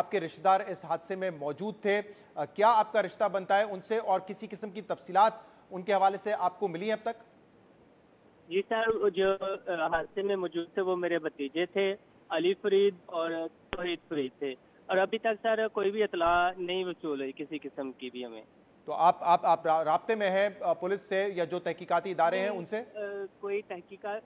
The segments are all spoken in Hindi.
आपके रिश्तेदार इस हादसे में मौजूद थे। क्या आपका रिश्ता बनता है उनसे और किसी किस्म की तफसीलात उनके हवाले से आपको मिली हैं अब तक? जी सर, जो हादसे में मौजूद थे वो मेरे भतीजे थे, अली फरीद और तौहीद फरीद थे। और अभी तक सर कोई भी इतला नहीं वसूल हुई किसी किस्म की भी हमें। तो आप राब्ते में हैं पुलिस से या जो तहकीकाती इदारे हैं नहीं, उनसे? कोई तहकीकात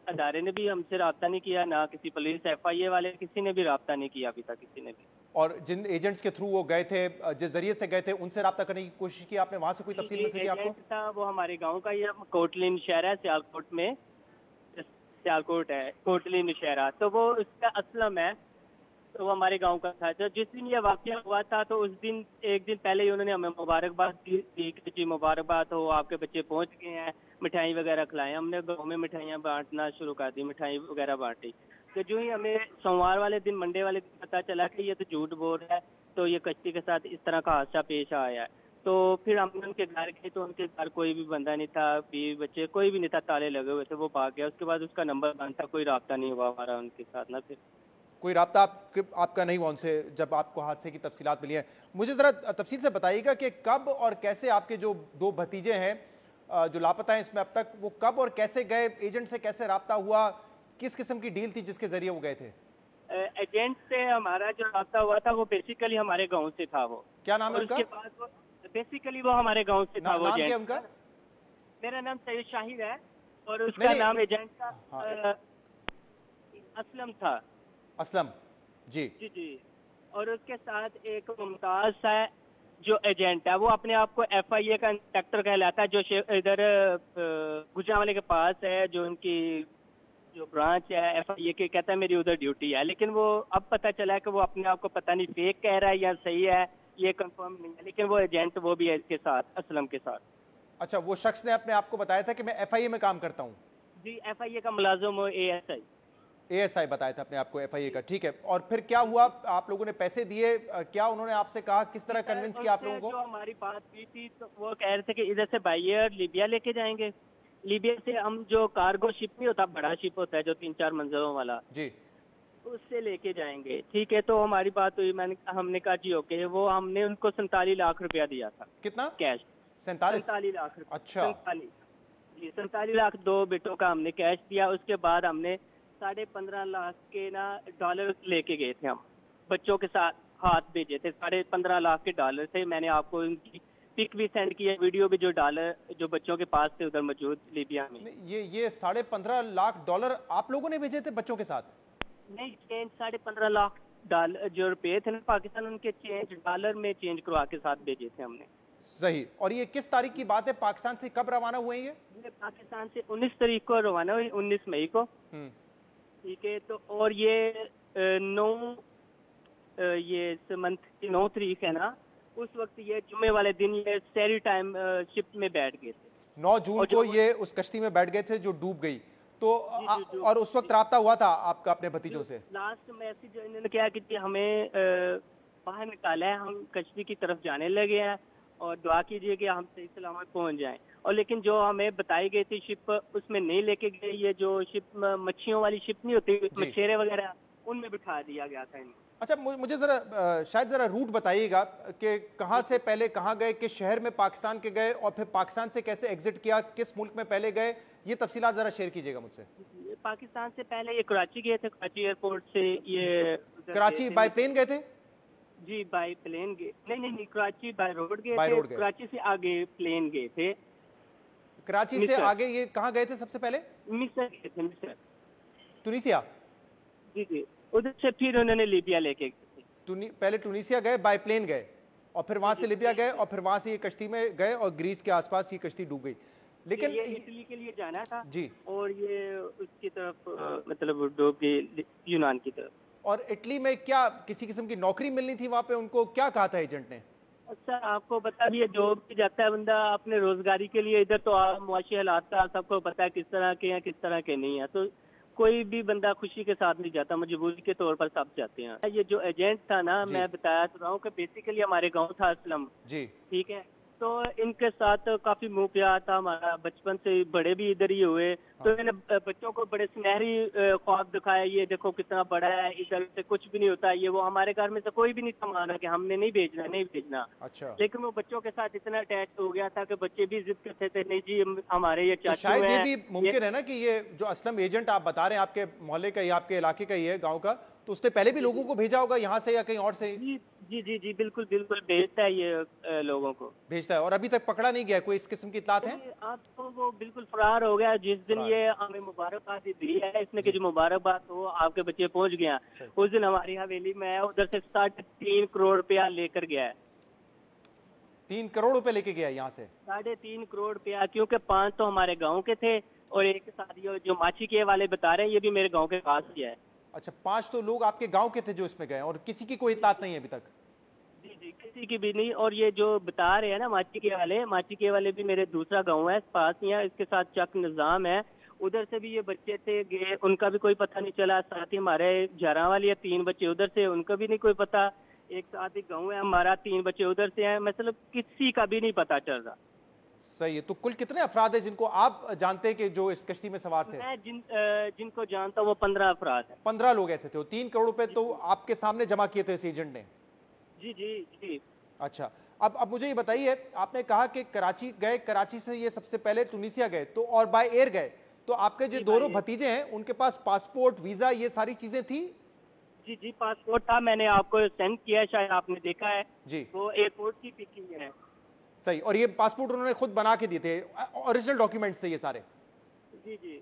अदारे ने भी हमसे रब्ता नहीं किया, ना किसी पुलिस FIA वाले किसी ने भी रब्ता नहीं किया अभी तक, किसी ने भी। और जिन एजेंट्स के थ्रू वो गए थे, जिस जरिए से गए थे, उनसे रब्ता करने की कोशिश की आपने? वहां से कोई तफसील मिल सकी आपको? एजेंट था वो हमारे गांव का, ये कोटली नौशहरा है, सियालकोट में सियालकोट है, कोटली नौशहरा। तो वो उसका असलम है, तो वो हमारे गांव का था। तो जिस दिन ये वाकया हुआ था तो उस दिन एक दिन पहले ही उन्होंने हमें मुबारकबाद दी कि जी मुबारकबाद हो, आपके बच्चे पहुंच गए हैं, मिठाई वगैरह खिलाएं। हमने गांव में मिठाइयाँ बांटना शुरू कर दी, मिठाई वगैरह बांटी। तो जो ही हमें सोमवार वाले दिन, मंडे वाले दिन पता चला कि ये तो झूठ बोल रहा है, तो ये कश्ती के साथ इस तरह का हादसा पेश आया है। तो फिर हमने उनके घर गए तो उनके घर कोई भी बंदा नहीं था, बीवी बच्चे कोई भी नहीं था, ताले लगे हुए थे। वो भाग गया, उसके बाद उसका नंबर बंद था, कोई रब्ता नहीं हुआ हमारा उनके साथ ना। फिर कोई राब्ता आपका नहीं हुआ उनसे जब आपको हादसे की तफसीलात मिली हैं? मुझे ज़रा तफसील से बताइएगा कि कब और कैसे आपके जो दो भतीजे हैं जो लापता हैं इसमें अब तक, वो कब और कैसे गए, एजेंट से कैसे राब्ता हुआ, किस किस्म की डील थी जिसके जरिए वो गए थे? एजेंट से हमारा जो राब्ता हुआ था वो बेसिकली हमारे गांव से था। वो क्या नाम है और उनका? उसके बाद वो बेसिकली वो हमारे गांव से था। वो नाम क्या एजेंट, उनका? मेरा नाम सैयद शाहिद है और नहीं उसका नहीं, नाम एजेंट का हाँ, असलम था। असलम जी। जी जी। और उसके साथ एक मुमताज है जो एजेंट है, वो अपने आप को FIA का इंस्पेक्टर कहलाता है, जो इधर गुजरांवाले के पास है, जो उनकी जो ब्रांच है FIA के, कहता है मेरी उधर ड्यूटी है। लेकिन वो अब पता चला है कि वो अपने आप को पता नहीं फेक कह रहा है या सही है, ये कंफर्म नहीं है। लेकिन वो एजेंट वो भी है इसके साथ, असलम के साथ। अच्छा, वो शख्स ने अपने आप को बताया था कि मैं FIA में काम करता हूँ? जी, FIA का मुलाजिम हो, ASI। ASI बताया था अपने आप को, FIA का, ठीक है। और फिर क्या हुआ? आप लोगों ने पैसे दिए? क्या उन्होंने आपसे कहा? किस तरह कन्विंस किया आप लोगों को? जो हमारी बात हुई थी तो वो कह रहे थे कि इधर से बाई एयर लीबिया लेके जाएंगे। लीबिया से हम जो कार्गो शिप नहीं होता, बड़ा शिप होता है जो 3-4 मंजिलों वाला, जी। उससे लेके जाएंगे। ठीक है, तो हमारी बात हुई, हमने कहा जी ओके। वो हमने उनको 47 लाख रुपया दिया था। कितना? कैश 47? 47 लाख रुपया। अच्छा। 47 जी, 47 लाख दो बेटों का हमने कैश दिया। उसके बाद हमने 15.5 लाख के ना डॉलर लेके गए थे हम, बच्चों के साथ हाथ भेजे थे। 15.5 लाख के डॉलर थे। मैंने आपको उनकी पिक भी सेंड किया, वीडियो भी, जो डॉलर जो बच्चों के पास थे उधर मौजूद लीबिया में। ये 15.5 लाख डॉलर आप लोगों ने भेजे थे बच्चों के साथ? नहीं, चेंज 15.5 लाख डॉलर जो रुपए थे ना पाकिस्तान, उनके चेंज डॉलर में चेंज करवा के साथ भेजे थे हमने। सही। और ये किस तारीख की बात है? पाकिस्तान से कब रवाना हुए ये? पाकिस्तान से 19 तारीख को रवाना हुई, 19 मई को। ठीक है, तो और ये 9 ये इस मंथ की 9 तारीख है ना, उस वक्त ये जुम्मे वाले दिन ये सैरी टाइम शिप में बैठ गए थे। 9 जून को ये उस कश्ती में बैठ गए थे जो डूब गई। तो और उस वक्त राब्ता हुआ था आपका अपने भतीजों से? लास्ट मैसेज इन्होंने क्या कि हमें बाहर निकाला है, हम कश्ती की तरफ जाने लगे हैं और दुआ कीजिए कि हम सही सलामत पहुंच जाएं। और लेकिन जो हमें बताई गई थी शिप, उसमें नहीं लेके गए। ये जो शिप मच्छियों वाली शिप नहीं होती, मछेरे वगैरह, उनमें बिठा दिया गया था इनको। अच्छा, मुझे जरा शायद जरा रूट बताइएगा कि कहाँ से पहले कहाँ गए, किस शहर में पाकिस्तान के गए और फिर पाकिस्तान से कैसे एग्जिट किया, किस मुल्क में पहले गए, ये तफसीलात जरा शेयर कीजिएगा मुझसे। पाकिस्तान से पहले ये कराची गए थे, कराची एयरपोर्ट से ये कराची बाय प्लेन गए थे? जी, बाय प्लेन गए। नहीं, कराची बाय रोड गए थे। कराची से आगे प्लेन गए थे। कराची से आगे ये कहाँ गए थे सबसे पहले? मिस्र गए थे, मिस्र, टूनिसिया। जी, उधर से फिर उन्होंने लीबिया लेके गए। पहले टूनिसिया गए, बाय प्लेन गए और फिर वहां से लीबिया गए और फिर वहां से ये कश्ती में गए और ग्रीस के आसपास ये कश्ती डूब गई। लेकिन ये इटली के लिए जाना था जी, और ये उसकी तरफ मतलब डूब गई, यूनान की तरफ। और इटली में क्या किसी किस्म की नौकरी मिलनी थी वहां पे उनको? क्या कहा था एजेंट ने? अच्छा, आपको बता दिए, जो भी जाता है बंदा अपने रोजगारी के लिए इधर, तो मुआशी हालात का सबको पता है किस तरह के हैं किस तरह के नहीं है। तो कोई भी बंदा खुशी के साथ नहीं जाता, मजबूरी के तौर पर सब जाते हैं। ये जो एजेंट था ना, मैं बताया तो रहा हूँ कि बेसिकली हमारे गांव था असलम। जी। ठीक है, तो इनके साथ काफी मुंह प्यार था हमारा, बचपन से बड़े भी इधर ही हुए। तो हाँ। मैंने बच्चों को बड़े सुनहरी ख्वाब दिखाया, ये देखो कितना बड़ा है, इधर से कुछ भी नहीं होता। ये वो हमारे घर में से कोई भी नहीं था माना कि हमने नहीं भेजना, नहीं भेजना। अच्छा, लेकिन वो बच्चों के साथ इतना अटैच हो गया था कि बच्चे भी जिद करते थे, नहीं जी हमारे ये तो चाचू शायद ये हैं। भी ये मुमकिन है ना कि ये जो असलम एजेंट आप बता रहे हैं आपके मोहल्ले का ही, आपके इलाके का ही है, गांव का, तो उसने पहले भी जी लोगों जी को भेजा होगा यहाँ से या कहीं और से जी जी जी जी बिल्कुल बिल्कुल भेजता है ये लोगों को। भेजता है, और अभी तक पकड़ा नहीं गया? कोई इस किस्म की इत्तलात है? नहीं, अब तो वो बिल्कुल फरार हो गया। जिस दिन फरार। ये हमें मुबारकबाद दी है इसने कि जी, जो मुबारकबाद हो आपके बच्चे पहुंच गया, सही। उस दिन हमारी हवेली में है, उधर से 3.5 करोड़ रुपया लेकर गया है। 3 करोड़ रुपए लेके गया यहाँ से? 3.5 करोड़ रुपया, क्योंकि 5 तो हमारे गांव के थे और एक साथ ये जो माची के वाले बता रहे हैं ये भी मेरे गांव के पास ही है। अच्छा, 5 तो लोग आपके गांव के थे जो इसमें गए, और किसी की कोई इत्तलात नहीं है अभी तक? जी जी किसी की भी नहीं। और ये जो बता रहे हैं ना माची के वाले भी मेरे दूसरा गांव है पास ही है, इसके साथ चक निजाम है, उधर से भी ये बच्चे थे गए, उनका भी कोई पता नहीं चला। साथ ही हमारे जरा वाली है 3 बच्चे उधर से, उनका भी नहीं कोई पता। एक साथ ही गाँव है हमारा, 3 बच्चे उधर से हैं, मतलब किसी का भी नहीं पता चल रहा। सही है। तो कुल कितने अफराद हैं जिनको आप जानते हैं कि जो इस कश्ती में सवार थे? मैं जिनको जानता हूँ वो 15 अफराद है। 15 लोग ऐसे थे, और 3 करोड़ रुपए जी तो आपके सामने जमा किए थे इस एजेंट ने? जी जी जी अच्छा, अब मुझे ये बताइए, आपने कहा कि कराची गए, कराची से ये सबसे पहले टुनीसिया गए, तो और बाय एयर गए, तो आपके जो जी दोनों भाई। भतीजे हैं उनके पास पासपोर्ट, वीजा, ये सारी चीजें थी? जी जी पासपोर्ट था, मैंने आपको सेंड किया है, शायद आपने देखा है। जी, वो एयरपोर्ट की पिकिंग है। सही। और ये पासपोर्ट उन्होंने खुद बना के दिए थे? ओरिजिनल डॉक्यूमेंट्स थे ये सारे? जी जी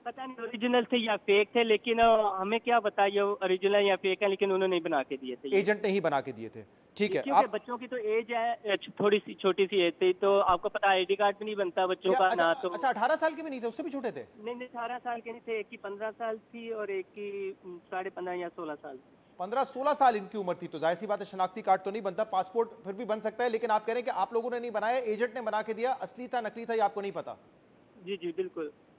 पता नहीं ओरिजिनल थे या फेक थे, लेकिन हमें क्या पता ये ओरिजिनल या फेक है, लेकिन उन्होंने ही बना के दिए थे ये। एजेंट ने ही बना के दिए थे? ठीक जी, है। क्योंकि आप बच्चों की तो एज है थोड़ी सी छोटी सी एज थी, तो आपको पता है आईडी कार्ड भी नहीं बनता बच्चों क्या, का अच्छा ना। तो अच्छा, 18 साल के भी नहीं थे? उससे भी छोटे थे? नहीं नहीं 18 साल के नहीं थे, एक की 15 साल थी और एक की 15.5 या 16 साल थी। 15-16 साल इनकी उम्र थी, तो जाहिर सी बात है शनाख्ती कार्ड तो नहीं बनता, पासपोर्ट फिर भी बन सकता है, लेकिन आप कह रहे हैं कि आप लोगों ने नहीं बनाया, एजेंट ने बना के दिया, असली था नकली था ये आपको नहीं पता? जी जी बिल्कुल।